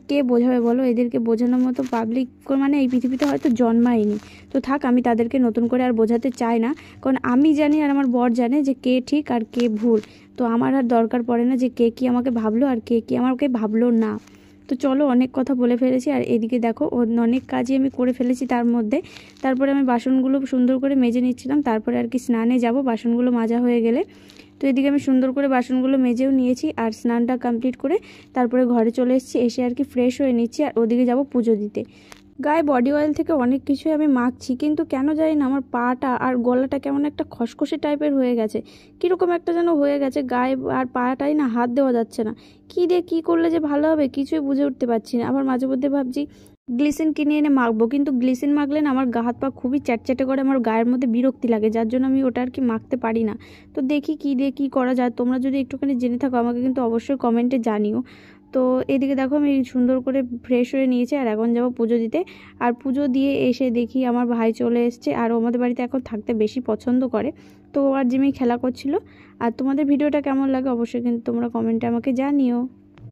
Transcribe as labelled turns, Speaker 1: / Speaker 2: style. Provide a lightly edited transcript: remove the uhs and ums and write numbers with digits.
Speaker 1: কে বোঝাবে বলো? এদেরকে বোঝানোর মতো পাবলিক মানে এই পৃথিবীতে হয়তো জন্মায়নি। তো থাক, আমি তাদেরকে নতুন করে আর বোঝাতে চাই না, কারণ আমি জানি আর আমার বর জানে যে কে ঠিক আর কে ভুল। তো আমার আর দরকার পড়ে না যে কে কি আমাকে ভাবলো আর কে কি আমাকে ভাবলো না। তো চলো, অনেক কথা বলে ফেলেছি। আর এদিকে দেখো অনেক কাজই আমি করে ফেলেছি তার মধ্যে। তারপরে আমি বাসনগুলো সুন্দর করে মেজে নিচ্ছিলাম, তারপরে আর কি স্নানে যাব বাসনগুলো মাজা হয়ে গেলে। তো এদিকে আমি সুন্দর করে বাসনগুলো মেজেও নিয়েছি আর স্নানটা কমপ্লিট করে তারপরে ঘরে চলে এসেছি। এসে আর কি ফ্রেশ হয়ে নিচ্ছি আর ওদিকে যাব পুজো দিতে। গায়ে বডি অয়েল থেকে অনেক কিছুই আমি মাখছি, কিন্তু কেন জানি না আমার পাটা আর গলাটা কেমন একটা খসখসে টাইপের হয়ে গেছে, কীরকম একটা যেন হয়ে গেছে গায়ে আর পাটাই না হাত দেওয়া যাচ্ছে না। কী দিয়ে কী করলে যে ভালো হবে কিছুই বুঝে উঠতে পারছি না। আবার মাঝে মধ্যে ভাবছি গ্লিসিন কিনে এনে মাখবো, কিন্তু গ্লিসিন মাখলে না আমার হাত পা খুবই চ্যাটচ্যাটে করে, আমার গায়ের মধ্যে বিরক্তি লাগে, যার জন্য আমি ওটা আর কি মাখতে পারি না। তো দেখি কী দিয়ে কী করা যায়, তোমরা যদি একটুখানি জেনে থাকো আমাকে কিন্তু অবশ্যই কমেন্টে জানিও। তো এদিকে দেখো আমি সুন্দর করে ফ্রেশ হয়ে নিয়েছি আর এখন যাবো পুজো দিতে। আর পুজো দিয়ে এসে দেখি আমার ভাই চলে এসছে, আর আমাদের বাড়িতে এখন থাকতে বেশি পছন্দ করে। তো আর জিমি খেলা করছিল। আর তোমাদের ভিডিওটা কেমন লাগে অবশ্যই কিন্তু তোমরা কমেন্টে আমাকে জানিও।